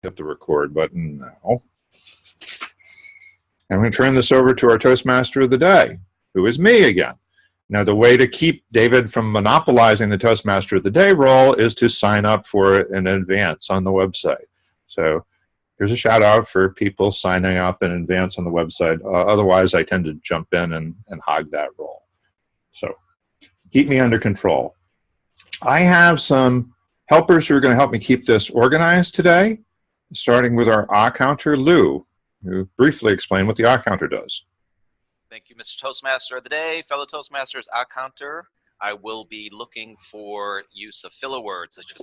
hit the record button now. I'm going to turn this over to our Toastmaster of the day, who is me again. Now, the way to keep David from monopolizing the Toastmaster of the Day role is to sign up for it in advance on the website. So here's a shout out for people signing up in advance on the website. Otherwise, I tend to jump in and hog that role. So keep me under control. I have some helpers who are going to help me keep this organized today, starting with our counter, Lou, who briefly explain what the counter does. Thank you, Mr. Toastmaster of the Day. Fellow Toastmasters, counter. I will be looking for use of filler words such as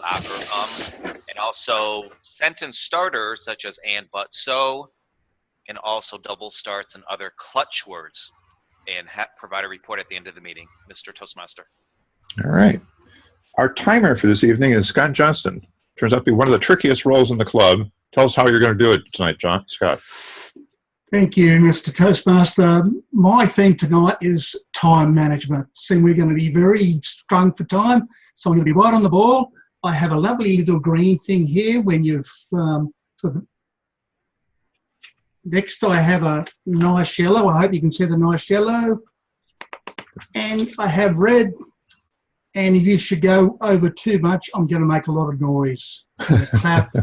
or and also sentence starters such as and, but, so, and also double starts and other clutch words, and provide a report at the end of the meeting, Mr. Toastmaster. All right. Our timer for this evening is Scott Johnston. Turns out to be one of the trickiest roles in the club. Tell us how you're going to do it tonight, Scott. Thank you, Mr. Toastmaster. My theme tonight is time management. So we're going to be very strung for time, so I'm going to be right on the ball. I have a lovely little green thing here when you've... Next, I have a nice yellow. I hope you can see the nice yellow. And I have red. And if you should go over too much, I'm going to make a lot of noise. Clap.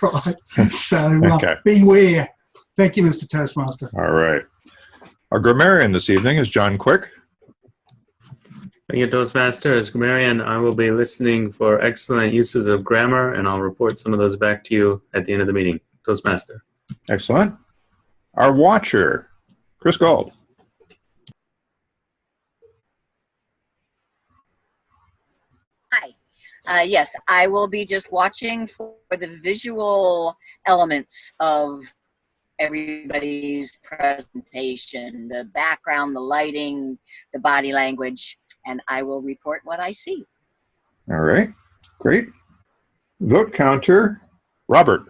Right. So okay. Beware. Thank you, Mr. Toastmaster. All right. Our grammarian this evening is John Quick. Thank you, Toastmaster. As grammarian, I will be listening for excellent uses of grammar, and I'll report some of those back to you at the end of the meeting. Toastmaster. Excellent. Our watcher, Chris Gold. Hi. Yes, I will be just watching for the visual elements of everybody's presentation, the background, the lighting, the body language, and I will report what I see. All right, great. Vote counter, Robert.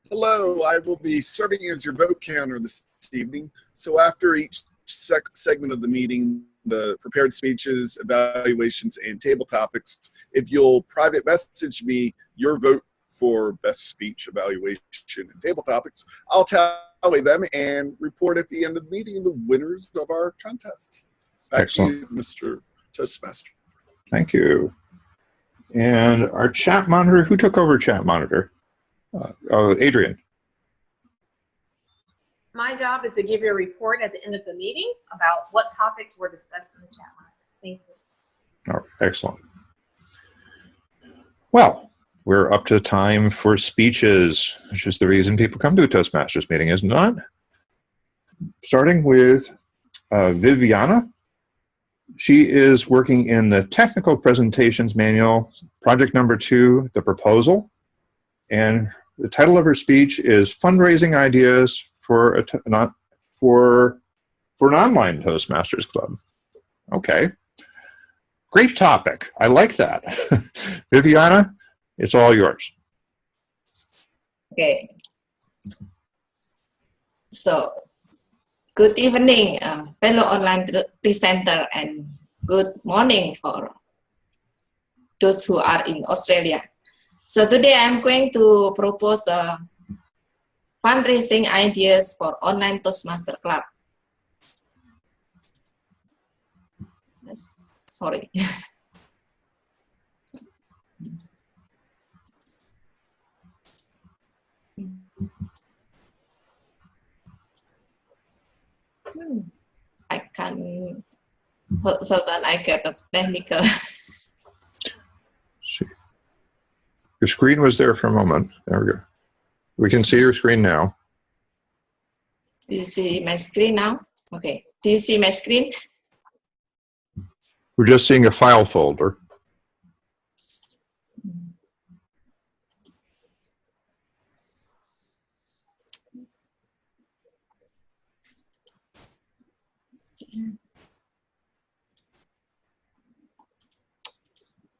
Hello, I will be serving as your vote counter this evening. So after each segment of the meeting, the prepared speeches, evaluations, and table topics, if you'll private message me your vote for best speech, evaluation, and table topics, I'll tally them and report at the end of the meeting the winners of our contests. Back Excellent. to you, Mr. Toastmaster. Thank you. And our chat monitor, who took over chat monitor? Adrian. My job is to give you a report at the end of the meeting about what topics were discussed in the chat monitor. Thank you. Oh, excellent. Well, we're up to time for speeches, which is the reason people come to a Toastmasters meeting, is not? Starting with Viviana. She is working in the technical presentations manual, project number 2, the proposal. And the title of her speech is Fundraising Ideas for an Online Toastmasters Club. Okay. Great topic. I like that. Viviana, it's all yours. Okay. So, good evening, fellow online presenter, and good morning for those who are in Australia. So today I'm going to propose fundraising ideas for online Toastmaster Club. Yes, sorry. I can hold on, I get a technical. Your screen was there for a moment. There we go. We can see your screen now. Do you see my screen now? Okay. Do you see my screen? We're just seeing a file folder.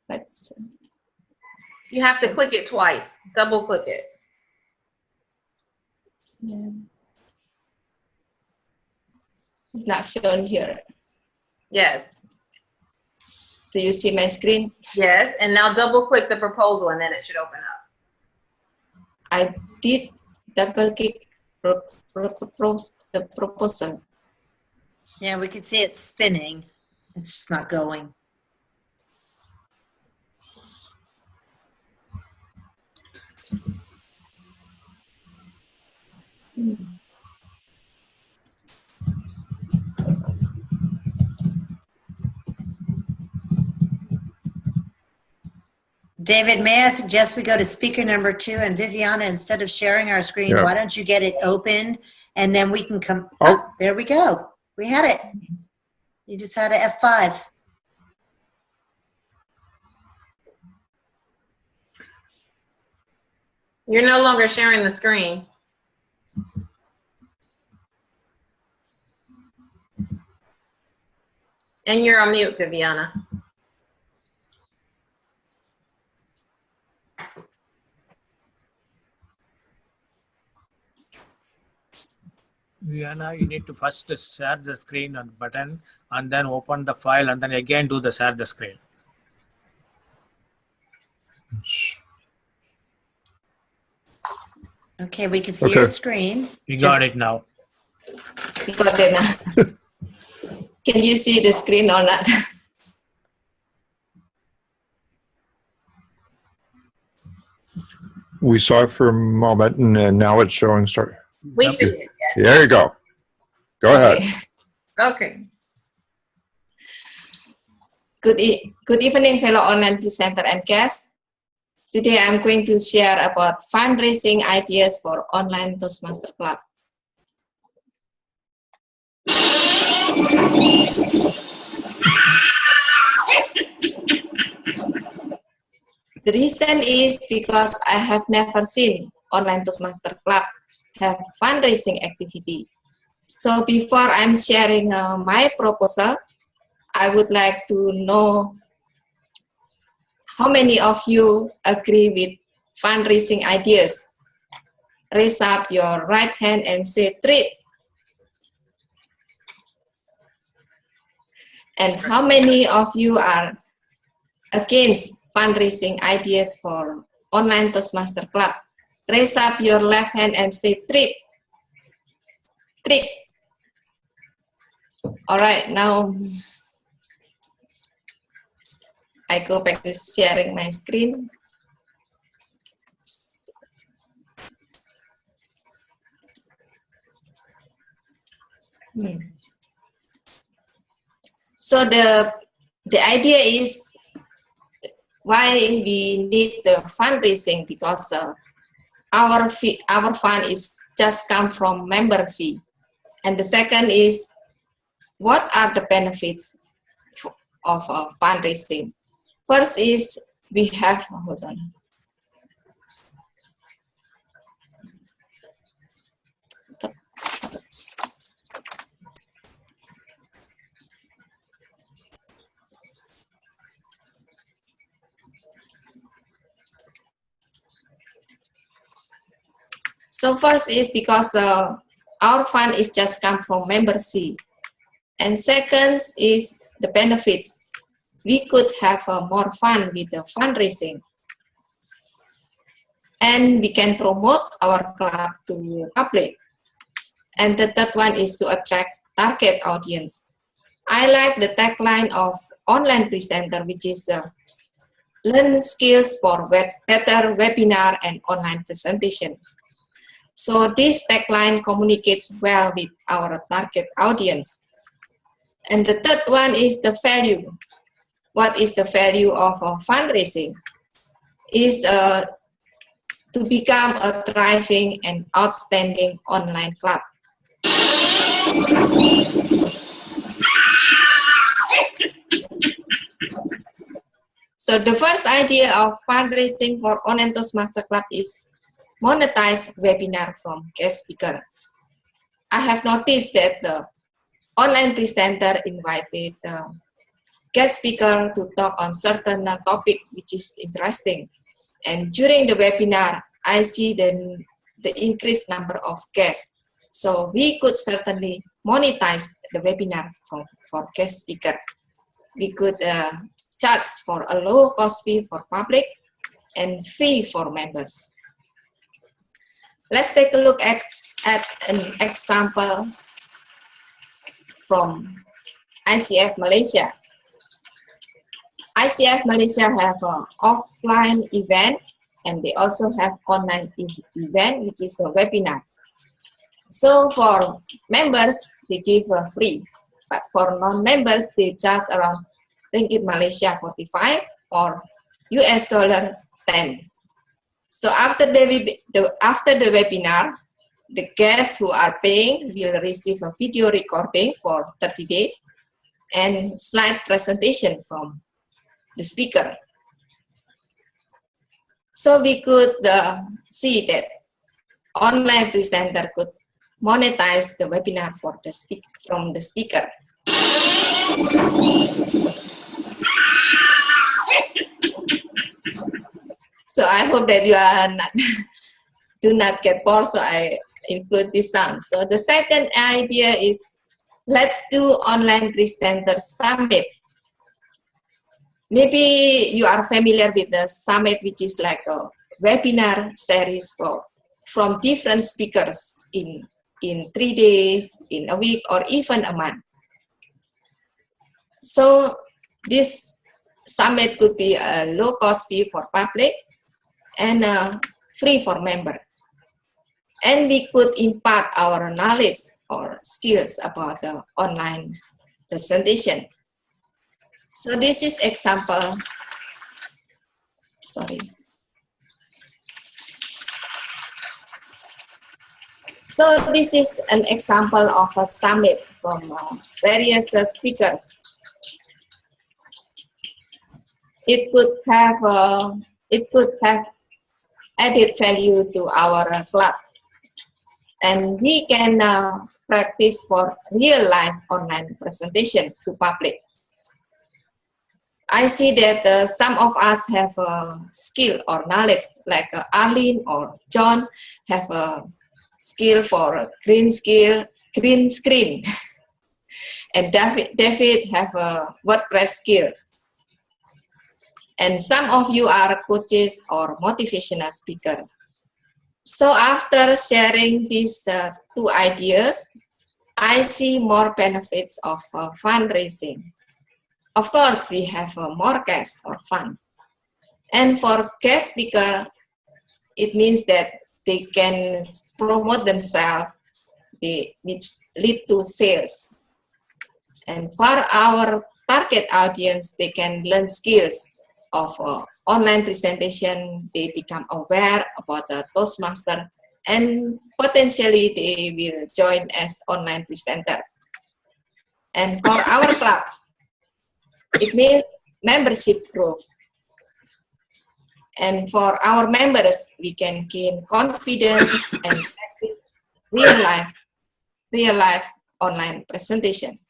Let's. You have to click it twice. Double click it. Yeah. It's not shown here. Yes. Do you see my screen? Yes, and now double click the proposal and then it should open up. I did double click the proposal. Yeah, we can see it spinning. It's just not going. David, may I suggest we go to speaker number 2, and Viviana, instead of sharing our screen, Yeah. why don't you get it opened and then we can come. Oh. There we go. We had it. You just had a F5. You're no longer sharing the screen. And you're on mute, Viviana. Viviana, you need to first share the screen on button and then open the file and then again do the share the screen. Okay, we can see your screen. You got it now. You got it now. Can you see the screen or not? We saw it for a moment, and now it's showing. Start. We see it, yes. There you go. Go ahead. Okay. Good evening, fellow online presenter and guests. Today I'm going to share about fundraising ideas for online Toastmaster Club. The reason is because I have never seen online Toastmaster Club have fundraising activity. So before I'm sharing my proposal, I would like to know how many of you agree with fundraising ideas. Raise up your right hand and say treat. And how many of you are against fundraising ideas for online Toastmaster Club? Raise up your left hand and say treat. Treat. All right, now I go back to sharing my screen. So the idea is why we need the fundraising, because our fund is just come from member fee. And the second is, what are the benefits of fundraising? First is we have, hold on. So first is because our fund is just come from members fee. And second is the benefits. We could have more fun with the fundraising. And we can promote our club to the public. And the third one is to attract target audience. I like the tagline of online presenter, which is learn skills for better webinar and online presentation. So this tagline communicates well with our target audience. And the third one is the value. What is the value of fundraising? Is to become a thriving and outstanding online club. So the first idea of fundraising for online Toastmaster Club is monetize webinar from guest speaker. I have noticed that the online presenter invited guest speaker to talk on certain topic which is interesting. And during the webinar, I see the increased number of guests. So we could certainly monetize the webinar for guest speaker. We could charge for a low cost fee for public and free for members. Let's take a look at an example from ICF Malaysia. ICF Malaysia have an offline event and they also have online event, which is a webinar. So for members, they give free, but for non-members, they charge around Ringgit Malaysia 45 or US dollar 10. So after the webinar, the guests who are paying will receive a video recording for 30 days and slide presentation from the speaker. So we could see that online presenter could monetize the webinar from the speaker. So I hope that you are not do not get bored. So I include this sound. So the second idea is let's do online presenter summit. Maybe you are familiar with the summit, which is like a webinar series from different speakers in 3 days, in a week, or even a month. So this summit could be a low cost fee for public and free for member. And we could impart our knowledge or skills about the online presentation. So this is example, sorry. So this is an example of a summit from various speakers. It could have added value to our club, and we can practice for real life online presentation to public. I see that some of us have a skill or knowledge, like Arlene or John have a skill for green screen, and David have a WordPress skill. And some of you are coaches or motivational speaker. So after sharing these two ideas, I see more benefits of fundraising. Of course, we have more guests or fund. And for guest speaker, it means that they can promote themselves, which lead to sales. And for our target audience, they can learn skills of online presentation. They become aware about the Toastmaster, and potentially they will join as online presenter. And for our club, it means membership growth. And for our members, we can gain confidence and practice real life online presentation.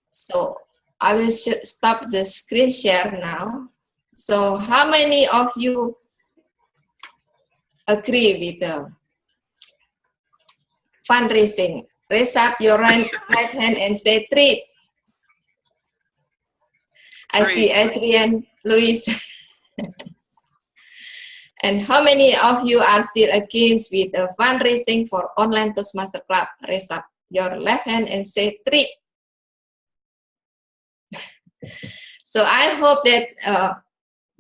So I will stop the screen share now. So how many of you agree with the fundraising? Raise up your right hand and say 3. I see Adrian, Luis. And how many of you are still against with the fundraising for online Toastmaster Club? Raise up your left hand and say 3. So I hope that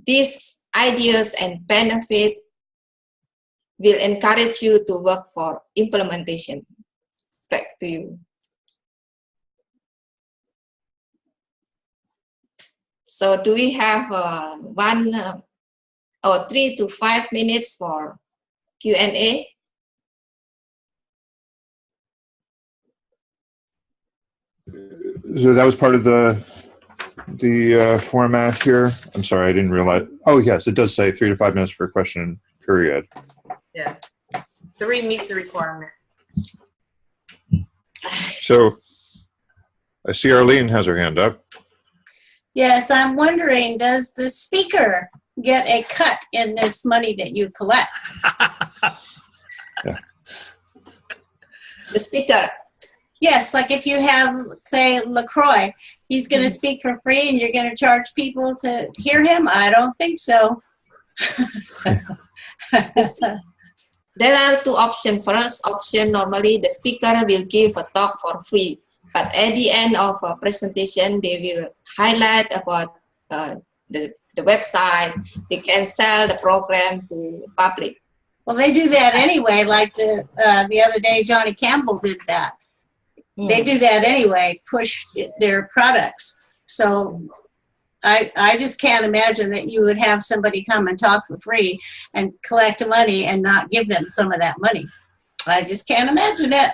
these ideas and benefit will encourage you to work for implementation. Back to you. So do we have 3 to 5 minutes for Q&A? So that was part of the format here. I'm sorry, I didn't realize. Oh yes, it does say 3 to 5 minutes for question period. Yes, 3 meets the requirement. So I see Arlene has her hand up. Yes, I'm wondering, does the speaker get a cut in this money that you collect? Yeah. The speaker. Yes, like if you have, say, LaCroix, he's going to speak for free and you're going to charge people to hear him? I don't think so. There are two options. First option, normally the speaker will give a talk for free. But at the end of a presentation, they will highlight about the website. They can sell the program to the public. Well, they do that anyway, like the other day, Johnny Campbell did that. They do that anyway, push their products. So I just can't imagine that you would have somebody come and talk for free and collect money and not give them some of that money. I just can't imagine it.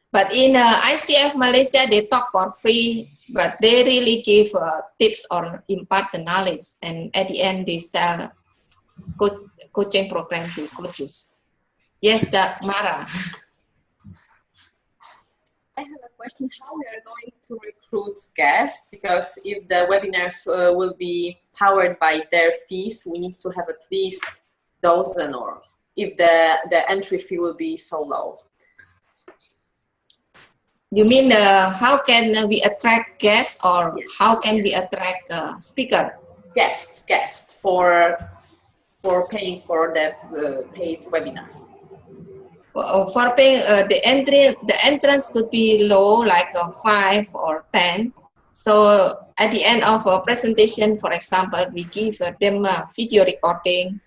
But in ICF Malaysia, they talk for free, but they really give tips or impart the knowledge. And at the end, they sell coaching program to coaches. Yes, Mara. I have a question. How we are going to recruit guests? Because if the webinars will be powered by their fees, we need to have at least dozen, or if the entry fee will be so low. You mean how can we attract guests, or yes, how can we attract speaker? Guests for paying for the paid webinars. For paying the entrance could be low, like 5 or 10. So at the end of a presentation, for example, we give them a video recording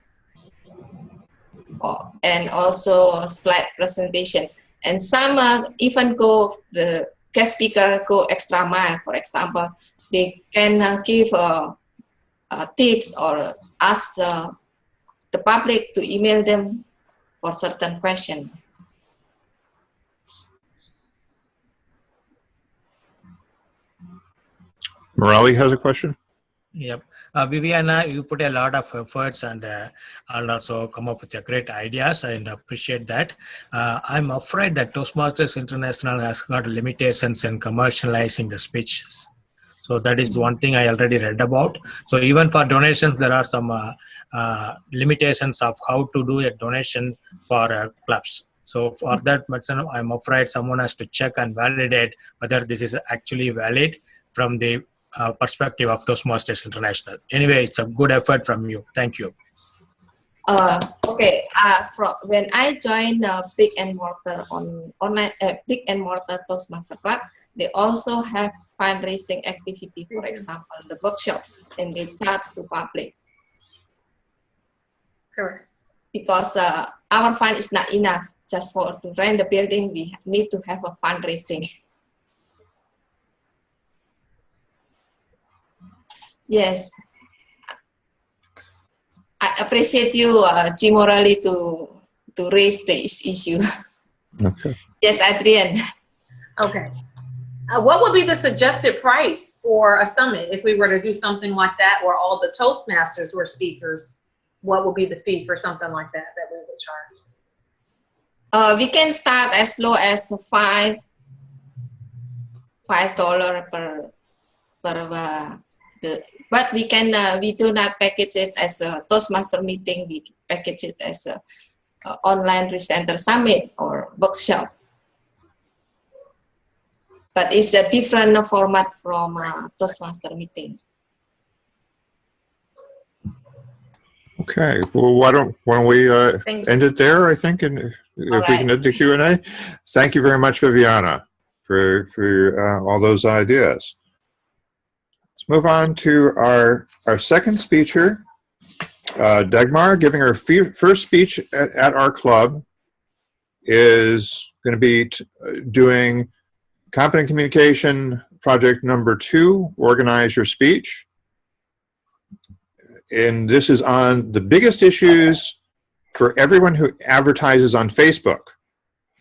and also slide presentation. And some even the guest speaker go extra mile. For example, they can give tips or ask the public to email them for certain question. Morelli has a question. Yep. Viviana, you put a lot of efforts and also come up with great ideas, and appreciate that. I'm afraid that Toastmasters International has got limitations in commercializing the speeches. So that is one thing I already read about. So even for donations, there are some limitations of how to do a donation for clubs. So for that, I'm afraid someone has to check and validate whether this is actually valid from the perspective of Toastmasters International. Anyway, it's a good effort from you. Thank you. Okay. When I joined brick and mortar online brick and mortar Toastmaster Club, they also have fundraising activity. For example, the workshop, and they charge to public. Correct. Because our fund is not enough just to rent the building. We need to have a fundraising. Yes, I appreciate you, G. Morelli, to raise this issue. Okay. Yes, Adrian. Okay. What would be the suggested price for a summit if we were to do something like that, where all the Toastmasters were speakers? What would be the fee for something like that we would charge? We can start as low as $5 per but we do not package it as a Toastmaster meeting. We package it as a online presenter summit or workshop. But it's a different format from Toastmaster meeting. Okay. Well, why don't we end it there? I think, and if we can end the Q&A. Thank you very much, Viviana, for all those ideas. Let's move on to our second speaker, Dagmar, giving her first speech at our club, is going to be doing Competent Communication Project number 2, Organize Your Speech. And this is on the biggest issues for everyone who advertises on Facebook.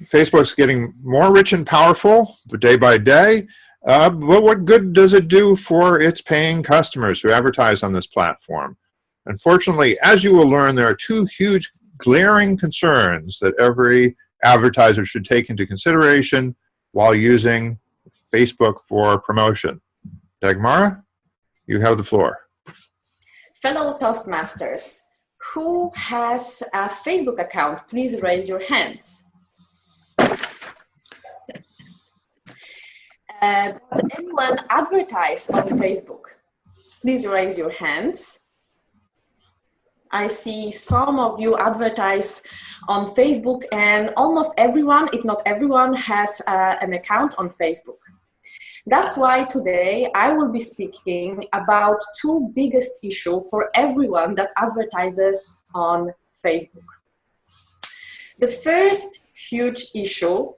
Facebook's getting more rich and powerful day by day. But what good does it do for its paying customers who advertise on this platform? Unfortunately, as you will learn, there are 2 huge glaring concerns that every advertiser should take into consideration while using Facebook for promotion. Dagmara, you have the floor. Fellow Toastmasters, Who has a Facebook account? Please raise your hands. Does anyone advertise on Facebook? Please raise your hands. I see some of you advertise on Facebook, and almost everyone, if not everyone, has an account on Facebook. That's why today I will be speaking about two biggest issues for everyone that advertises on Facebook. The first huge issue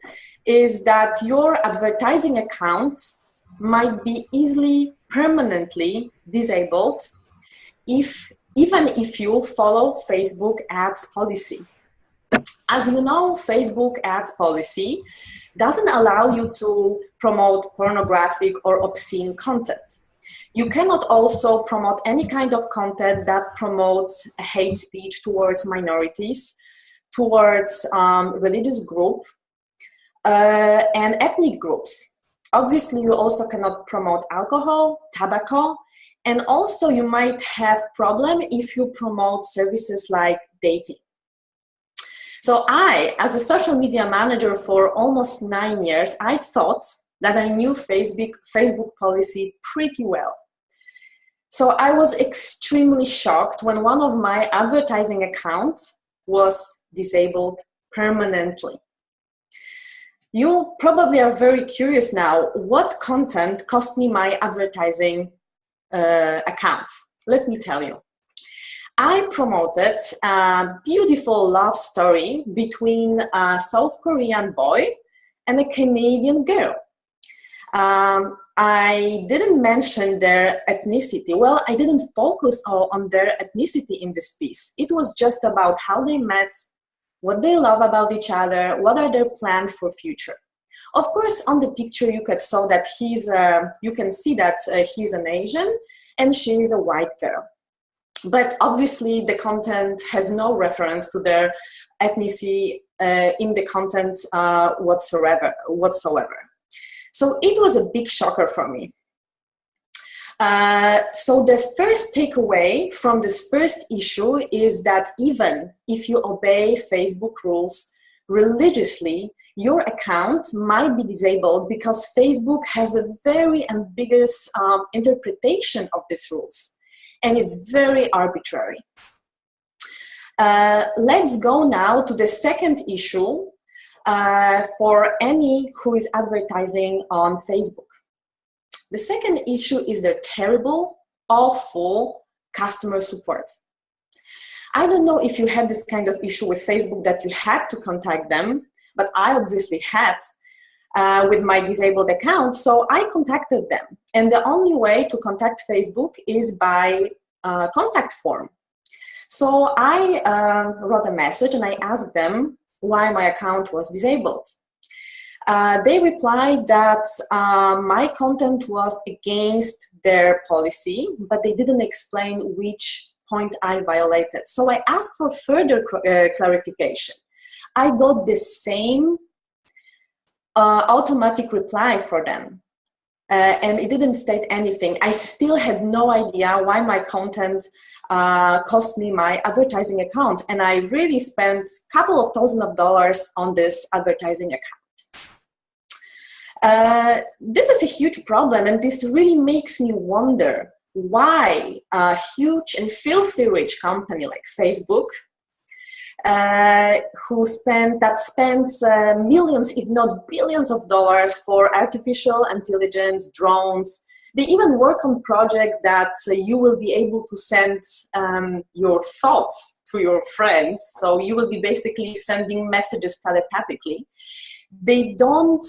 is that your advertising account might be easily permanently disabled even if you follow Facebook ads policy. As you know, Facebook ads policy doesn't allow you to promote pornographic or obscene content. You cannot also promote any kind of content that promotes hate speech towards minorities, towards religious groups, and ethnic groups. Obviously, you also cannot promote alcohol, tobacco, and also you might have problem if you promote services like dating. So I, as a social media manager for almost 9 years, I thought that I knew Facebook policy pretty well. So I was extremely shocked when one of my advertising accounts was disabled permanently. You probably are very curious now, what content cost me my advertising account? Let me tell you. I promoted a beautiful love story between a South Korean boy and a Canadian girl. I didn't mention their ethnicity. Well, I didn't focus on their ethnicity in this piece. It was just about how they met, what they love about each other, what are their plans for future. Of course, on the picture you could saw that you can see that he's an Asian and she's a white girl. But obviously the content has no reference to their ethnicity in the content whatsoever. So it was a big shocker for me. So the first takeaway from this first issue is that even if you obey Facebook rules religiously, your account might be disabled because Facebook has a very ambiguous interpretation of these rules, and it's very arbitrary. Let's go now to the second issue for any who is advertising on Facebook. The second issue is their terrible, awful customer support. I don't know if you had this kind of issue with Facebook that you had to contact them, but I obviously had with my disabled account, so I contacted them. And the only way to contact Facebook is by contact form. So I wrote a message and I asked them why my account was disabled. They replied that my content was against their policy, but they didn't explain which point I violated. So I asked for further clarification. I got the same automatic reply for them. And it didn't state anything. I still had no idea why my content cost me my advertising account. And I really spent a couple of $1,000s on this advertising account. This is a huge problem, and this really makes me wonder why a huge and filthy rich company like Facebook that spends millions, if not billions of dollars for artificial intelligence, drones. They even work on projects that you will be able to send your thoughts to your friends. So you will be basically sending messages telepathically. They don't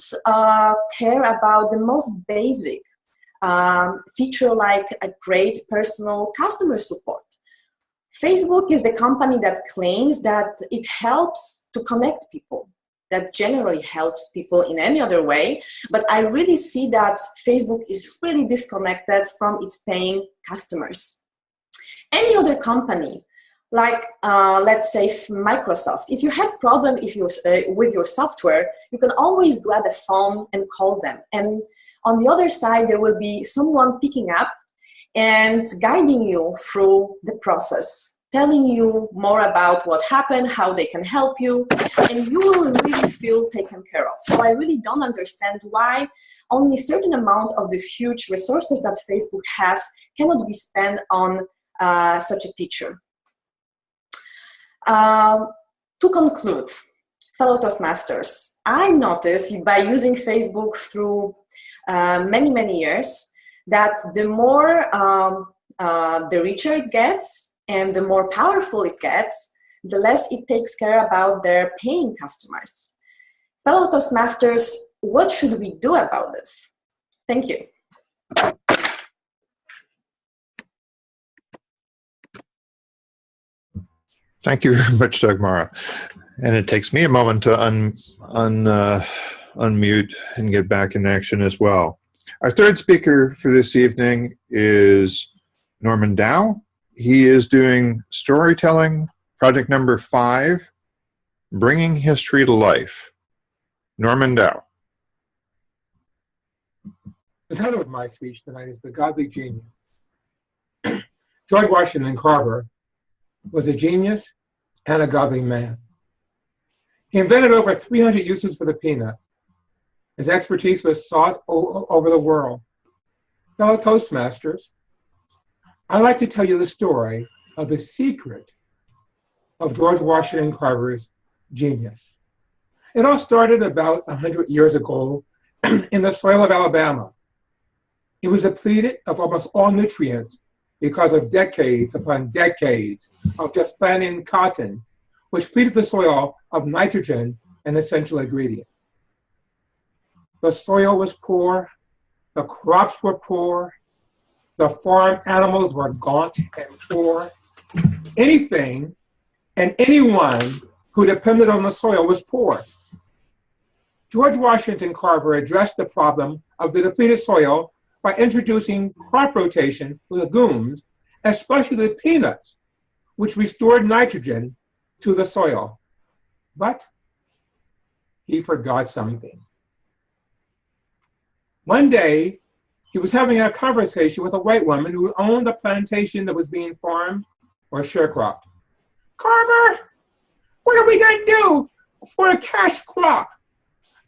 care about the most basic feature like a great personal customer support. Facebook is the company that claims that it helps to connect people, that generally helps people in any other way, but I really see that Facebook is really disconnected from its paying customers. Any other company, like let's say Microsoft, if you had problem with your software, you can always grab a phone and call them. And on the other side, there will be someone picking up and guiding you through the process. telling you more about what happened, how they can help you, and you will really feel taken care of. So I really don't understand why only a certain amount of these huge resources that Facebook has cannot be spent on such a feature. To conclude, fellow Toastmasters, I noticed by using Facebook through many years that the more the richer it gets and the more powerful it gets, the less it takes care about their paying customers. Fellow Toastmasters, what should we do about this? Thank you. Thank you very much, Dagmara. And it takes me a moment to unmute and get back in action as well. Our third speaker for this evening is Norman Dow. He is doing storytelling, project number 5, Bringing History to Life. Norman Dow. The title of my speech tonight is The Godly Genius. George Washington Carver was a genius and a godly man. He invented over 300 uses for the peanut. His expertise was sought over the world. Fellow Toastmasters, I'd like to tell you the story of the secret of George Washington Carver's genius. It all started about 100 years ago in the soil of Alabama. It was depleted of almost all nutrients because of decades upon decades of just planting cotton, which depleted the soil of nitrogen, an essential ingredient. The soil was poor, the crops were poor, the farm animals were gaunt and poor. Anything and anyone who depended on the soil was poor. George Washington Carver addressed the problem of the depleted soil by introducing crop rotation legumes, especially the peanuts, which restored nitrogen to the soil. But he forgot something. One day, he was having a conversation with a white woman who owned a plantation that was being farmed or sharecropped. Carver, what are we going to do for a cash crop?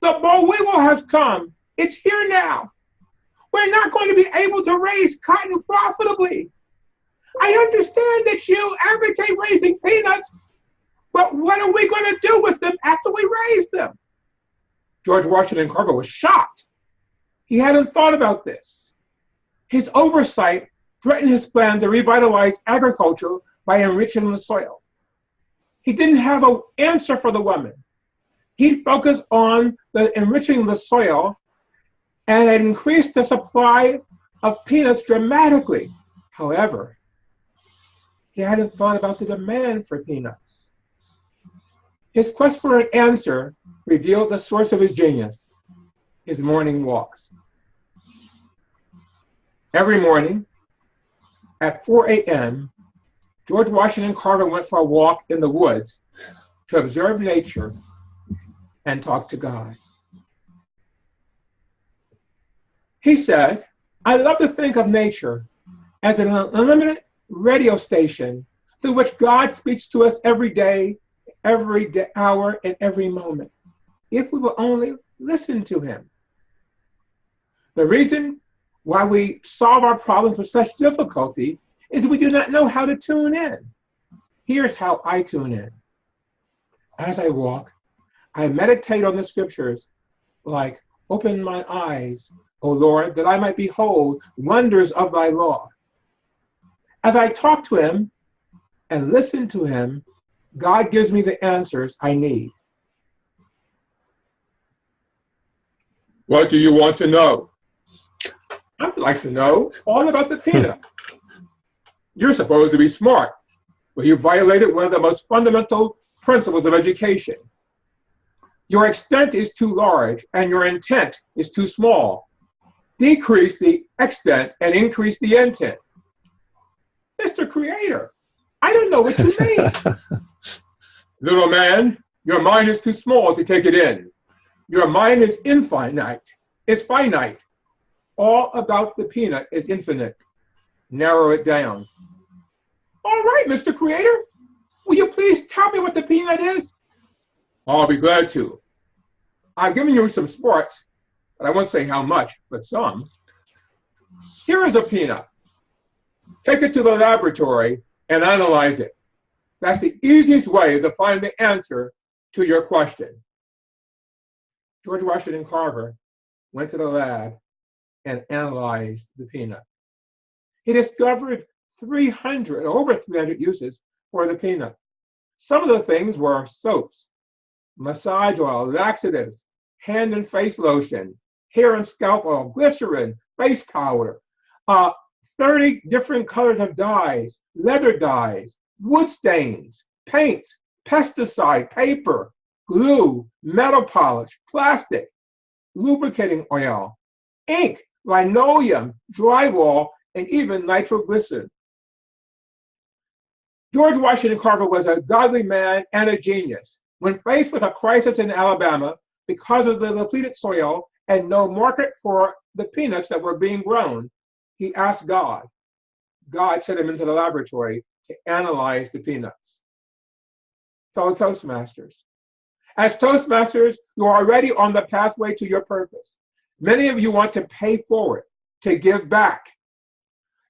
The boll weevil has come. It's here now. We're not going to be able to raise cotton profitably. I understand that you advocate raising peanuts, but what are we going to do with them after we raise them? George Washington Carver was shocked. He hadn't thought about this. His oversight threatened his plan to revitalize agriculture by enriching the soil. He didn't have an answer for the woman. He focused on enriching the soil and had increased the supply of peanuts dramatically. However, he hadn't thought about the demand for peanuts. His quest for an answer revealed the source of his genius, his morning walks. Every morning at 4 a.m., George Washington Carver went for a walk in the woods to observe nature and talk to God. He said, I love to think of nature as an unlimited radio station through which God speaks to us every day, hour, and every moment, if we will only listen to him. The reason why we solve our problems with such difficulty is we do not know how to tune in. Here's how I tune in. As I walk, I meditate on the scriptures like, open my eyes, O Lord, that I might behold wonders of thy law. As I talk to him and listen to him, God gives me the answers I need. What do you want to know? I'd like to know all about the peanut. You're supposed to be smart, but you violated one of the most fundamental principles of education. Your extent is too large and your intent is too small. Decrease the extent and increase the intent. Mr. Creator, I don't know what you mean. Little man, your mind is too small to take it in. Your mind is infinite. It's finite. All about the peanut is infinite. Narrow it down. All right, Mr. Creator, will you please tell me what the peanut is? I'll be glad to. I've given you some sports, but I won't say how much, but some. Here is a peanut. Take it to the laboratory and analyze it. That's the easiest way to find the answer to your question. George Washington Carver went to the lab and analyzed the peanut. He discovered over 300 uses for the peanut. Some of the things were soaps, massage oil, laxatives, hand and face lotion, hair and scalp oil, glycerin, face powder, 30 different colors of dyes, leather dyes, wood stains, paints, pesticide, paper, glue, metal polish, plastic, lubricating oil, ink, linoleum, drywall, and even nitroglycerin. George Washington Carver was a godly man and a genius. When faced with a crisis in Alabama because of the depleted soil and no market for the peanuts that were being grown, he asked God. God sent him into the laboratory to analyze the peanuts. Fellow Toastmasters, as Toastmasters, you are already on the pathway to your purpose. Many of you want to pay forward, to give back.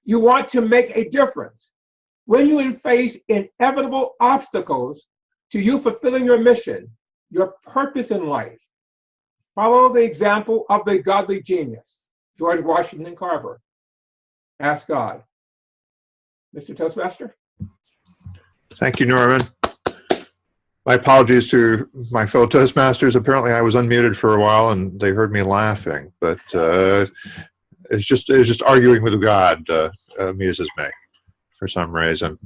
You want to make a difference. When you face inevitable obstacles to you fulfilling your mission, your purpose in life, follow the example of the godly genius, George Washington Carver. Ask God. Mr. Toastmaster? Thank you, Norman. My apologies to my fellow Toastmasters. Apparently I was unmuted for a while and they heard me laughing, but it's just arguing with God amuses me for some reason.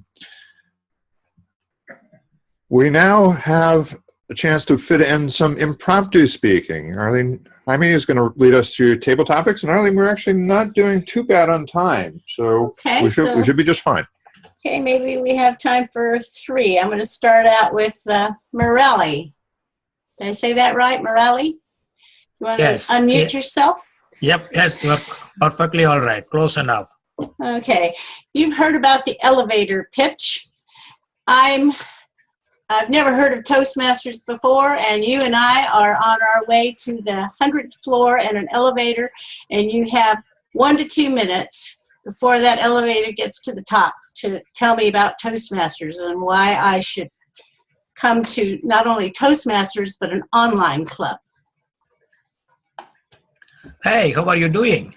We now have a chance to fit in some impromptu speaking. Arlene Jaime is going to lead us through table topics, and Arlene, we're actually not doing too bad on time, so Okay, we should be just fine. Okay, maybe we have time for 3. I'm going to start out with Morelli. Did I say that right, Morelli? You want Yes. to unmute yourself? Yep, yes, you're perfectly all right. Close enough. Okay, you've heard about the elevator pitch. I've never heard of Toastmasters before, and you and I are on our way to the 100th floor in an elevator, and you have 1 to 2 minutes before that elevator gets to the top to tell me about Toastmasters and why I should come to not only Toastmasters, but an online club. Hey, how are you doing?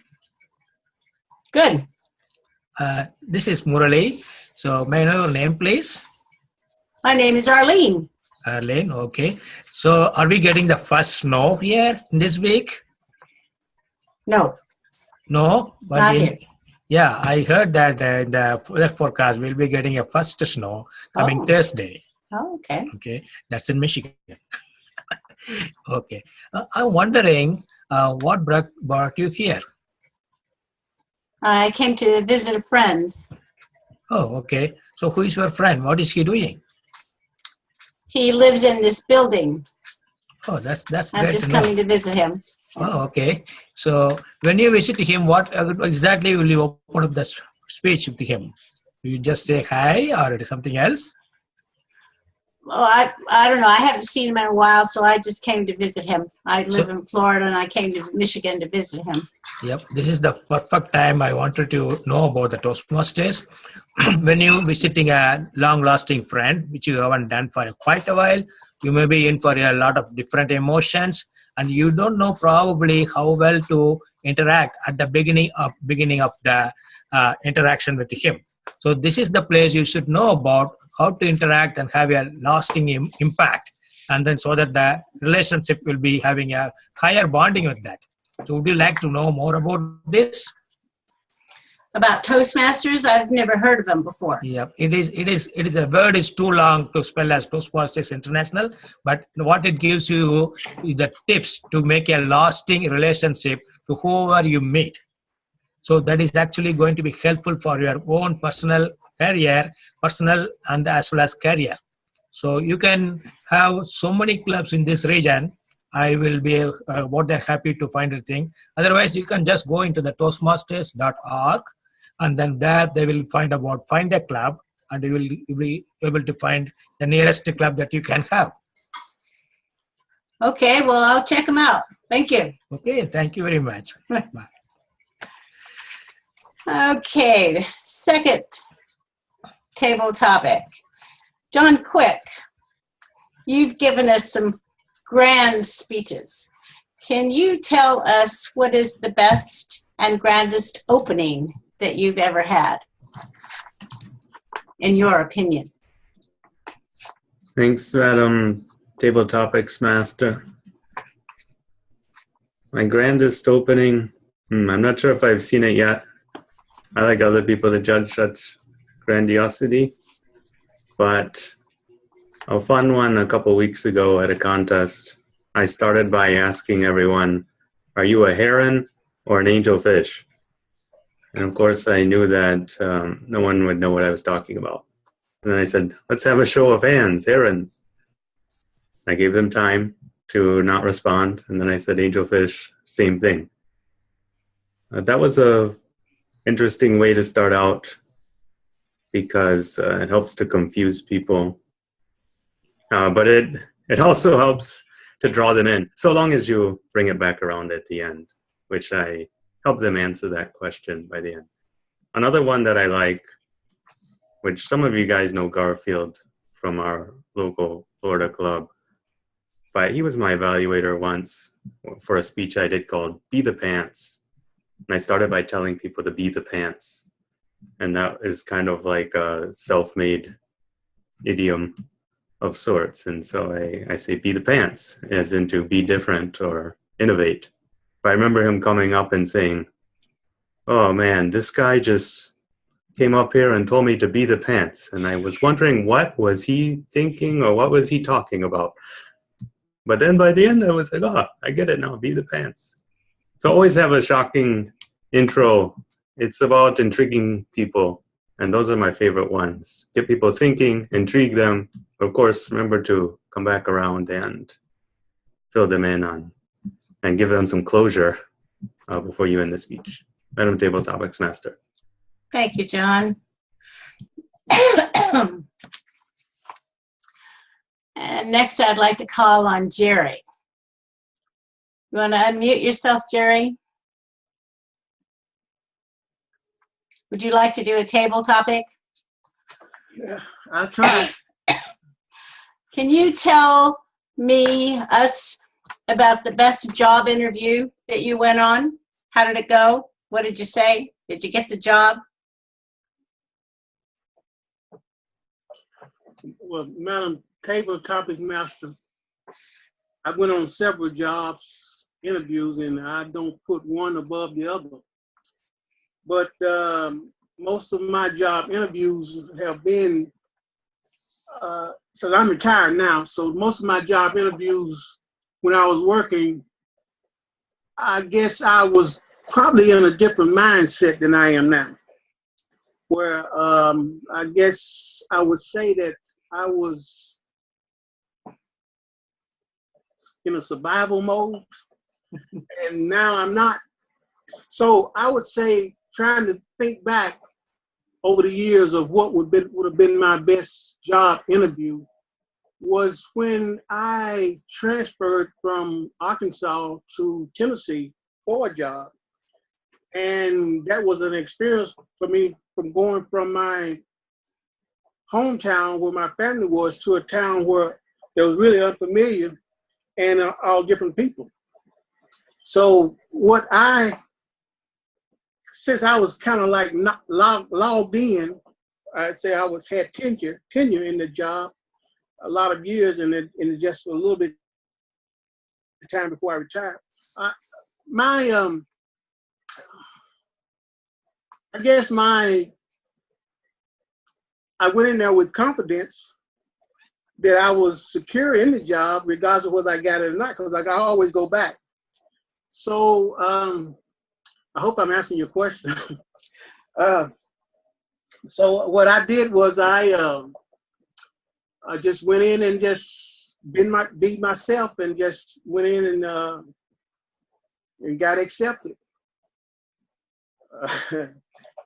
Good. This is Murali. So may I know your name, please? My name is Arlene. Arlene, okay. So are we getting the first snow here this week? No. No? But Not here. Yeah, I heard that in the weather forecast we'll be getting a first snow coming Thursday. Oh, okay. Okay, that's in Michigan. Okay. I'm wondering what brought you here? I came to visit a friend. Oh, okay. So who is your friend? What is he doing? He lives in this building. Oh, that's I'm great just to know. coming to visit him. Oh, okay. So when you visit him, what exactly will you open up the speech with him? Do you just say hi or something else? Well, I don't know. I haven't seen him in a while, so I just came to visit him. I live in Florida, and I came to Michigan to visit him. Yep, this is the perfect time I wanted to know about the Toastmasters. When you're visiting a long-lasting friend, which you haven't done for quite a while, you may be in for a lot of different emotions, and you don't know probably how well to interact at the beginning of the interaction with him. So this is the place you should know about how to interact and have a lasting impact, and then so that the relationship will be having a higher bonding with that. So would you like to know more about this? About Toastmasters? I've never heard of them before. Yeah, it is. The word is too long to spell as Toastmasters International, but what it gives you is the tips to make a lasting relationship to whoever you meet. So that is actually going to be helpful for your own personal career, personal and as well as career. So you can have so many clubs in this region. I will be more than happy to find a thing. Otherwise, you can just go into the Toastmasters.org, and then there they will find a club, and you will be able to find the nearest club that you can have. Okay, well, I'll check them out. Thank you. Okay, thank you very much. Bye. Okay, second table topic. John Quick, you've given us some grand speeches. Can you tell us what is the best and grandest opening that you've ever had, in your opinion? Thanks, Madam Table Topics Master. My grandest opening, I'm not sure if I've seen it yet. I like other people to judge such grandiosity, but a fun one a couple weeks ago at a contest, I started by asking everyone, are you a heron or an angelfish? And of course I knew that no one would know what I was talking about. And then I said, let's have a show of hands, herons. I gave them time to not respond, and then I said angelfish, same thing. That was a interesting way to start out because it helps to confuse people. But it also helps to draw them in, so long as you bring it back around at the end, which I help them answer that question by the end. Another one that I like, which some of you guys know Garfield from our local Florida club, but he was my evaluator once for a speech I did called Be the Pants. And I started by telling people to be the pants. And that is kind of like a self-made idiom of sorts. And so I say be the pants, as in to be different or innovate. But I remember him coming up and saying, oh man, this guy just came up here and told me to be the pants. And I was wondering, what was he thinking or what was he talking about? But then by the end, I was like, oh, I get it now, be the pants. So always have a shocking intro. It's about intriguing people. And those are my favorite ones. Get people thinking, intrigue them. Of course, remember to come back around and fill them in on and give them some closure before you end the speech. Madam Table Topics Master. Thank you, John. And next, I'd like to call on Jerry. You want to unmute yourself, Jerry? Would you like to do a table topic? Yeah, I'll try. Can you tell us about the best job interview that you went on? How did it go? What did you say? Did you get the job? Well, Madam Table Topic Master, I went on several jobs, interviews, and I don't put one above the other. But most of my job interviews have been, so I'm retired now, so most of my job interviews when I was working, I guess I was probably in a different mindset than I am now. Where I guess I would say that I was in a survival mode, and now I'm not. So I would say, trying to think back over the years of what would have been my best job interview was when I transferred from Arkansas to Tennessee for a job. And that was an experience for me from going from my hometown where my family was to a town where it was really unfamiliar and all different people. So since I was kind of like not logged in, I'd say I had tenure in the job a lot of years, and just a little bit of time before I retired. I went in there with confidence that I was secure in the job, regardless of whether I got it or not, because I always go back. So I hope I'm answering your question. So what I did was I just went in and just be myself and just went in and got accepted.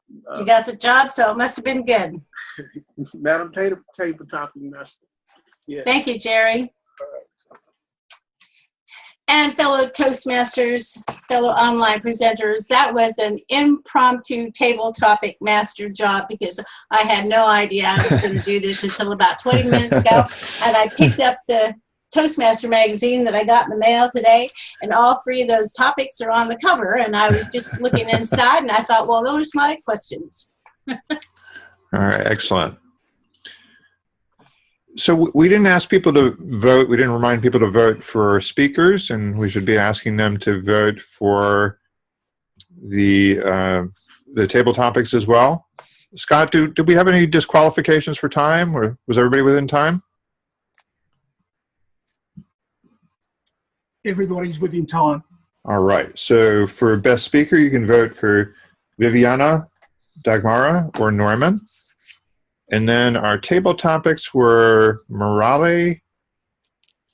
You got the job, so it must have been good. Madam Table Topping Master. Yeah. Thank you, Jerry. And fellow Toastmasters, fellow online presenters, that was an impromptu table topic master job because I had no idea I was going to do this until about 20 minutes ago. And I picked up the Toastmaster magazine that I got in the mail today, and all three of those topics are on the cover. And I was just looking inside, and I thought, well, those are my questions. All right, excellent. So we didn't ask people to vote. We didn't remind people to vote for speakers, and we should be asking them to vote for the table topics as well. Scott, did we have any disqualifications for time, or was everybody within time? Everybody's within time. All right. So for best speaker, you can vote for Viviana, Dagmara, or Norman. And then our table topics were Morale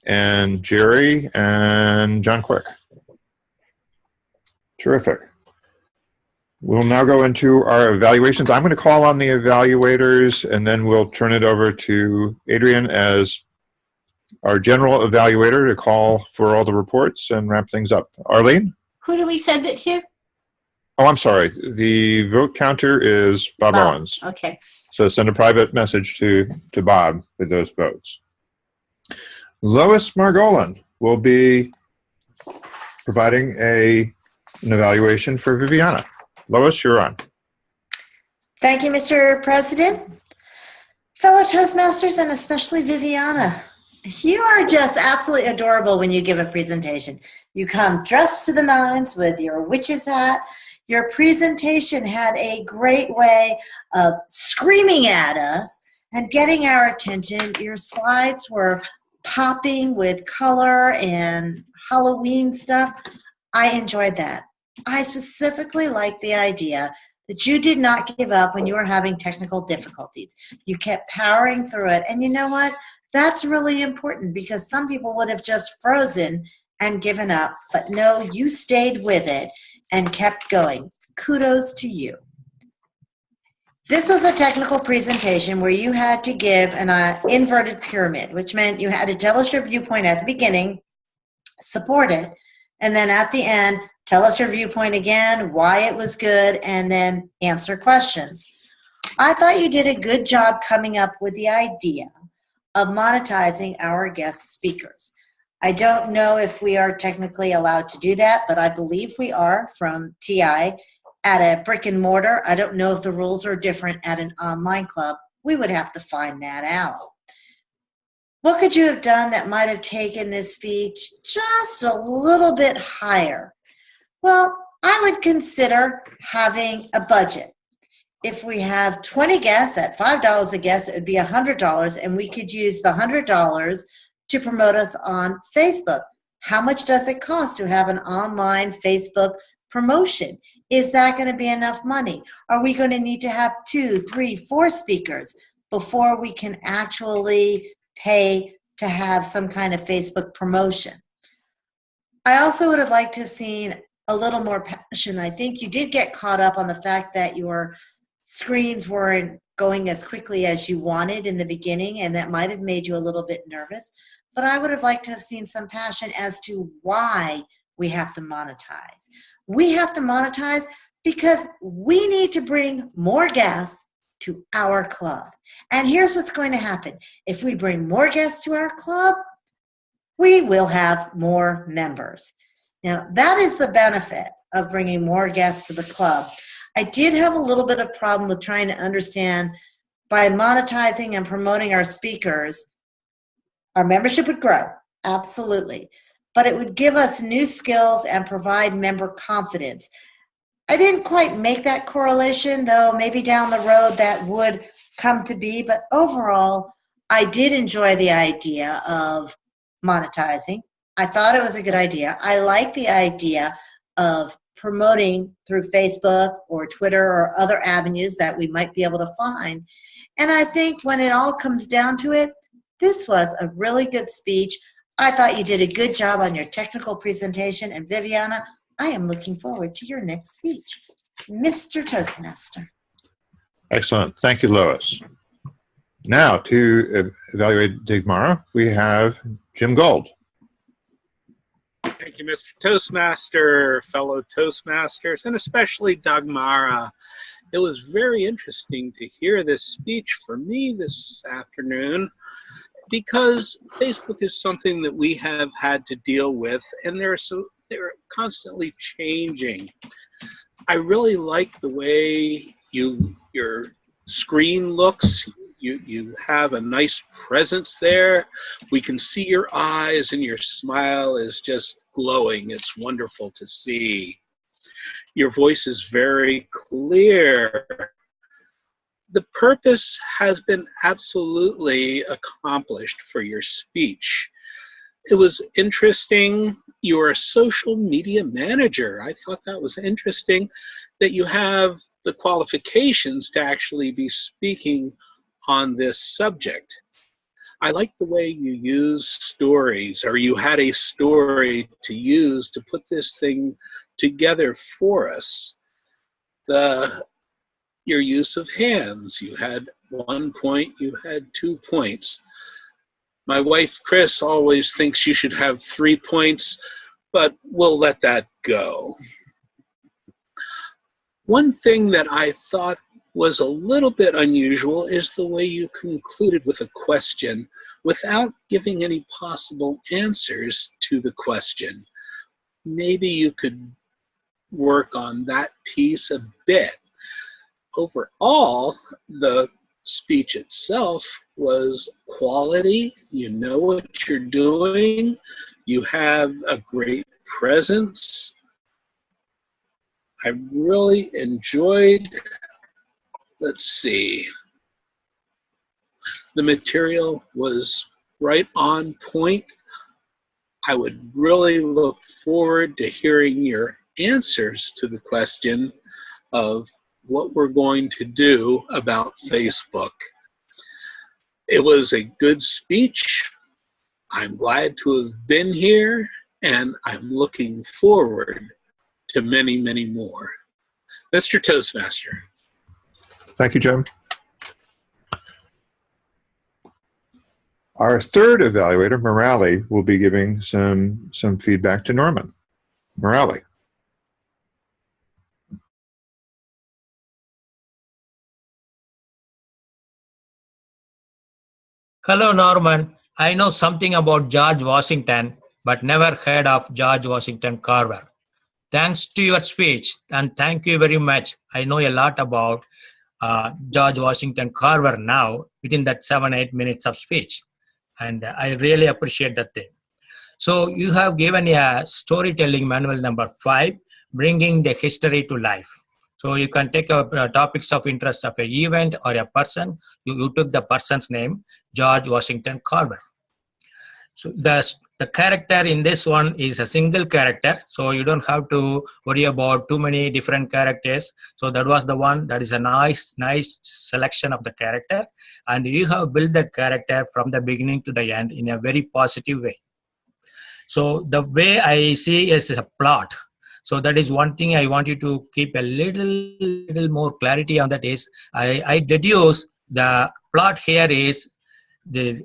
and Jerry and John Quick. Terrific. We'll now go into our evaluations. I'm going to call on the evaluators, and then we'll turn it over to Adrian as our general evaluator to call for all the reports and wrap things up. Arlene? Who do we send it to? Oh, I'm sorry. The vote counter is Bob Owens. Okay. So send a private message to Bob with those votes. Lois Margolin will be providing an evaluation for Viviana. Lois, you're on. Thank you, Mr. President. Fellow Toastmasters, and especially Viviana, you are just absolutely adorable when you give a presentation. You come dressed to the nines with your witch's hat. Your presentation had a great way of screaming at us and getting our attention. Your slides were popping with color and Halloween stuff. I enjoyed that. I specifically liked the idea that you did not give up when you were having technical difficulties. You kept powering through it. And you know what? That's really important because some people would have just frozen and given up. But no, you stayed with it and kept going. Kudos to you. This was a technical presentation where you had to give an inverted pyramid, which meant you had to tell us your viewpoint at the beginning, support it, and then at the end, tell us your viewpoint again, why it was good, and then answer questions. I thought you did a good job coming up with the idea of monetizing our guest speakers. I don't know if we are technically allowed to do that, but I believe we are from TI at a brick and mortar. I don't know if the rules are different at an online club. We would have to find that out. What could you have done that might have taken this speech just a little bit higher? Well, I would consider having a budget. If we have 20 guests at $5 a guest, it would be $100, and we could use the $100 to promote us on Facebook. How much does it cost to have an online Facebook promotion? Is that going to be enough money? Are we going to need to have 2, 3, 4 speakers before we can actually pay to have some kind of Facebook promotion? I also would have liked to have seen a little more passion. I think you did get caught up on the fact that your screens weren't going as quickly as you wanted in the beginning, and that might have made you a little bit nervous. But I would have liked to have seen some passion as to why we have to monetize. We have to monetize because we need to bring more guests to our club. And here's what's going to happen. If we bring more guests to our club, we will have more members. Now, that is the benefit of bringing more guests to the club. I did have a little bit of problem with trying to understand by monetizing and promoting our speakers, our membership would grow, absolutely. But it would give us new skills and provide member confidence. I didn't quite make that correlation, though maybe down the road that would come to be. But overall, I did enjoy the idea of monetizing. I thought it was a good idea. I like the idea of promoting through Facebook or Twitter or other avenues that we might be able to find. And I think when it all comes down to it, this was a really good speech. I thought you did a good job on your technical presentation. And Viviana, I am looking forward to your next speech. Mr. Toastmaster. Excellent. Thank you, Lois. Now, to evaluate Digmara, we have Jim Gold. Thank you, Mr. Toastmaster, fellow Toastmasters, and especially Dagmara. It was very interesting to hear this speech for me this afternoon because Facebook is something that we have had to deal with, and they're constantly changing. I really like the way your screen looks. You have a nice presence there. We can see your eyes, and your smile is just glowing. It's wonderful to see. Your voice is very clear. The purpose has been absolutely accomplished for your speech. It was interesting. You're a social media manager. I thought that was interesting that you have the qualifications to actually be speaking on this subject. I like the way you use stories, or you had a story to use to put this thing together for us. Your use of hands, you had 1 point, you had 2 points. My wife, Chris, always thinks you should have 3 points, but we'll let that go. One thing that I thought was a little bit unusual is the way you concluded with a question without giving any possible answers to the question. Maybe you could work on that piece a bit. Overall, the speech itself was quality. You know what you're doing. You have a great presence. I really enjoyed, let's see, the material was right on point. I would really look forward to hearing your answers to the question of what we're going to do about Facebook. It was a good speech. I'm glad to have been here, and I'm looking forward to many, many more. Mr. Toastmaster. Thank you, Jim. Our third evaluator, Morale, will be giving some feedback to Norman. Morale. Hello, Norman. I know something about George Washington, but never heard of George Washington Carver. Thanks to your speech, and thank you very much. I know a lot about George Washington Carver now within that 7-8 minutes of speech. And I really appreciate that thing. So you have given a storytelling manual number 5, bringing the history to life. So you can take topics of interest of an event or a person. You took the person's name, George Washington Carver. So the character in this one is a single character, so you don't have to worry about too many different characters. So that was the one that is a nice selection of the character, and you have built that character from the beginning to the end in a very positive way. So the way I see is a plot. So that is one thing I want you to keep a little more clarity on. That is, I deduce the plot here is the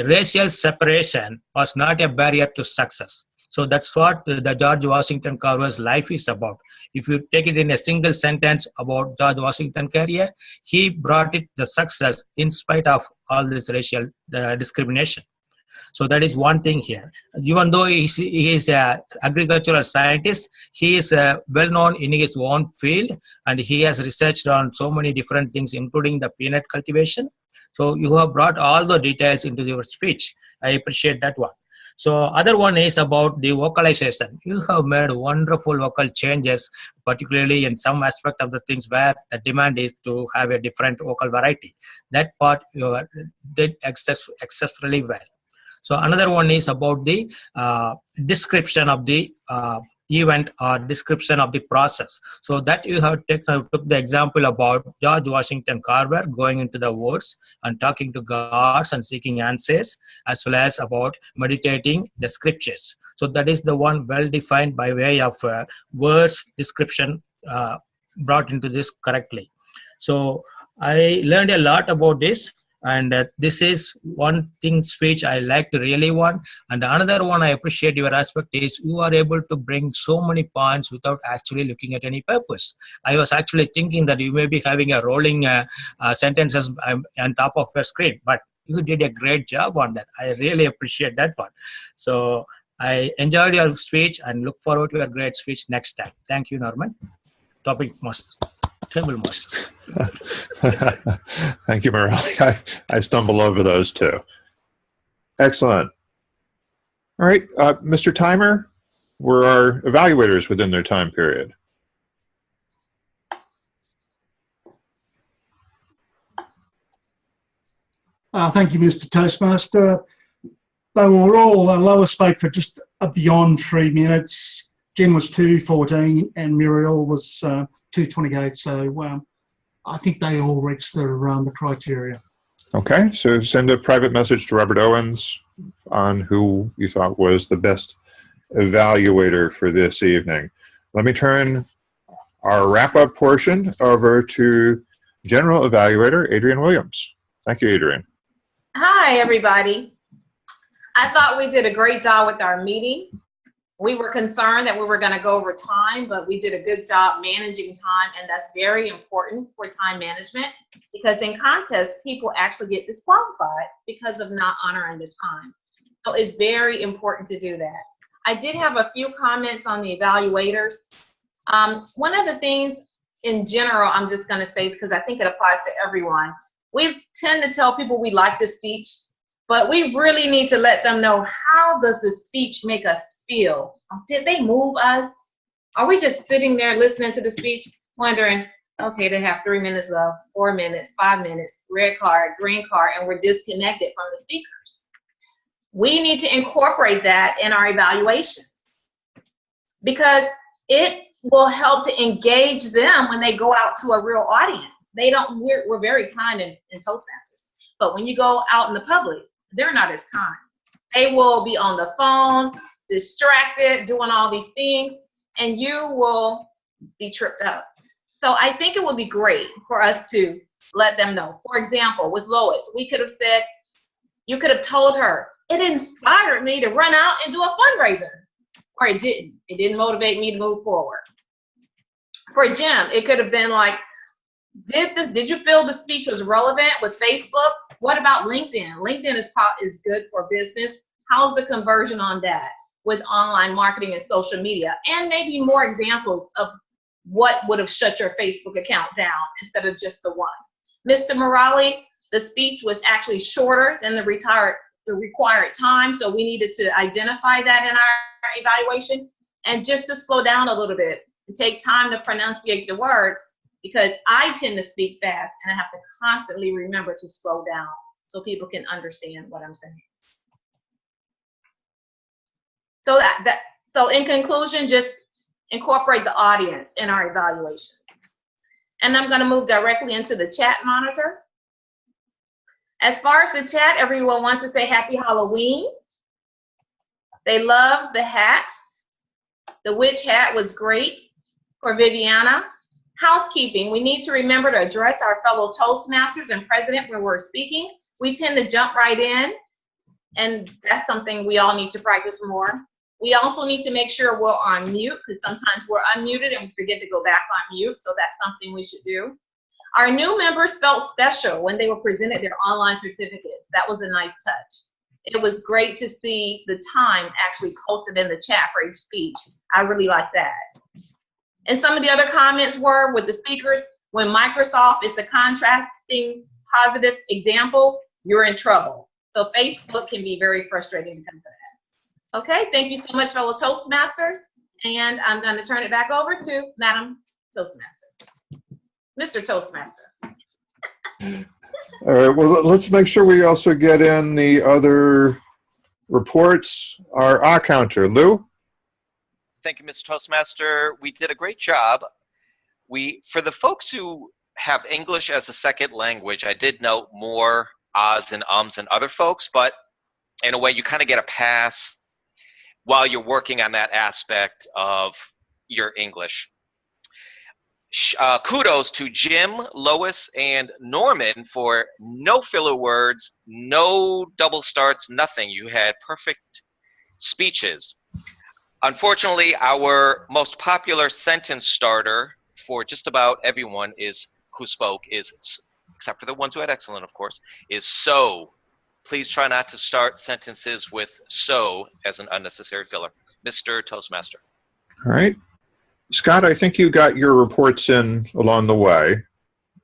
racial separation was not a barrier to success. So that's what the George Washington Carver's life is about. If you take it in a single sentence about George Washington career, he brought it the success in spite of all this racial discrimination. So that is one thing here. Even though he is an agricultural scientist, he is well known in his own field, and he has researched on so many different things, including the peanut cultivation. So you have brought all the details into your speech. I appreciate that one. So other one is about the vocalization. You have made wonderful vocal changes, particularly in some aspect of the things where the demand is to have a different vocal variety. That part you did exceptionally well. So another one is about the description of the event or description of the process. So that you have took the example about George Washington Carver going into the woods and talking to gods and seeking answers, as well as about meditating the scriptures. So that is the one well defined by way of words description brought into this correctly. So I learned a lot about this. And this is one thing speech I like to really want. And the another one I appreciate your aspect is you are able to bring so many points without actually looking at any purpose. I was actually thinking that you may be having a rolling sentences on top of your screen, but you did a great job on that. I really appreciate that one. So I enjoyed your speech and look forward to a great speech next time. Thank you, Norman. Topic master. Table master. Thank you, Morelli. I stumble over those too. Excellent. All right, Mr. Timer, were our evaluators within their time period? Thank you, Mr. Toastmaster. They were all, Lois spoke for just beyond 3 minutes. Jen was 2:14 and Muriel was 2:28. So I think they all reached the criteria. Okay, so send a private message to Robert Owens on who you thought was the best evaluator for this evening. Let me turn our wrap-up portion over to General Evaluator Adrienne Williams. Thank you, Adrienne. Hi, everybody. I thought we did a great job with our meeting. We were concerned that we were going to go over time, but we did a good job managing time, and that's very important for time management because in contests, people actually get disqualified because of not honoring the time. So it's very important to do that. I did have a few comments on the evaluators. One of the things in general, I'm just going to say, because I think it applies to everyone, we tend to tell people we like the speech, but we really need to let them know, how does the speech make us feel? Did they move us? Are we just sitting there listening to the speech wondering, okay, they have 3 minutes left, 4 minutes, 5 minutes, red card, green card, and we're disconnected from the speakers. We need to incorporate that in our evaluations because it will help to engage them when they go out to a real audience. We're very kind in Toastmasters, but when you go out in the public, they're not as kind. They will be on the phone, distracted, doing all these things, and you will be tripped up. So I think it would be great for us to let them know. For example, with Lois, we could have said, you could have told her, it inspired me to run out and do a fundraiser. Or it didn't. It didn't motivate me to move forward. For Jim, it could have been like, did you feel the speech was relevant with Facebook? What about LinkedIn? LinkedIn is good for business. How's the conversion on that with online marketing and social media? And maybe more examples of what would have shut your Facebook account down instead of just the one. Mr. Morali, the speech was actually shorter than the required time, so we needed to identify that in our evaluation. And just to slow down a little bit and take time to pronunciate the words, because I tend to speak fast and I have to constantly remember to slow down so people can understand what I'm saying. So so in conclusion, just incorporate the audience in our evaluations. And I'm going to move directly into the chat monitor. As far as the chat, everyone wants to say happy Halloween. They love the hat. The witch hat was great for Viviana. Housekeeping, we need to remember to address our fellow Toastmasters and president when we're speaking. We tend to jump right in, and that's something we all need to practice more. We also need to make sure we're on mute, because sometimes we're unmuted and we forget to go back on mute, so that's something we should do. Our new members felt special when they were presented their online certificates. That was a nice touch. It was great to see the time actually posted in the chat for each speech. I really like that. And some of the other comments were with the speakers, when Microsoft is the contrasting positive example, you're in trouble. So Facebook can be very frustrating because of that. Okay, thank you so much, fellow Toastmasters. And I'm going to turn it back over to Madam Toastmaster. Mr. Toastmaster. All right, well, let's make sure we also get in the other reports. Our counter, Lou? Thank you, Mr. Toastmaster. We did a great job. For the folks who have English as a second language, I did note more ahs and ums than other folks, but in a way, you kind of get a pass while you're working on that aspect of your English. kudos to Jim, Lois, and Norman for no filler words, no double starts, nothing. You had perfect speeches. Unfortunately, our most popular sentence starter for just about everyone who spoke is, except for the ones who had excellent, of course, is so. Please try not to start sentences with so as an unnecessary filler. Mr. Toastmaster. All right. Scott, I think you got your reports in along the way.